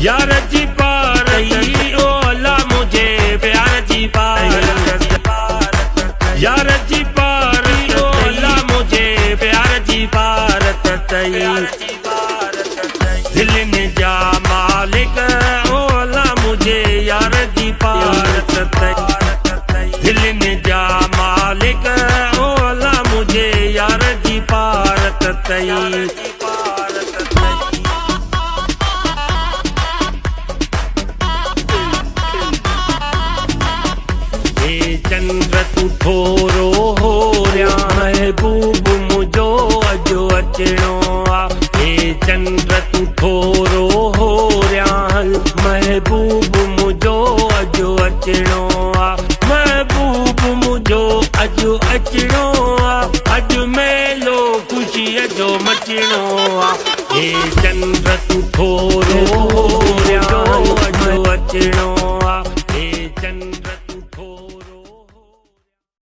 यार जी पार ओ अल्लाह मुझे प्यार जी पार यार जी पार ओ अल्लाह मुझे प्यार जी पार दिल ने जा मालिक ओ अल्लाह मुझे यार जी पार दिल ने जा मालिक ओ अल्लाह मुझे यार जी पार चंद्र तू थोरो हो रहा महबूब मुझो अजो अचणो आ चंद्र तू थोरो हो रहा महबूब मुझो अजो अचणो आ महबूब मुझो अजो अचणो आ अज मेलो खुशी अजो मचणो आ चंद्र तू थोरो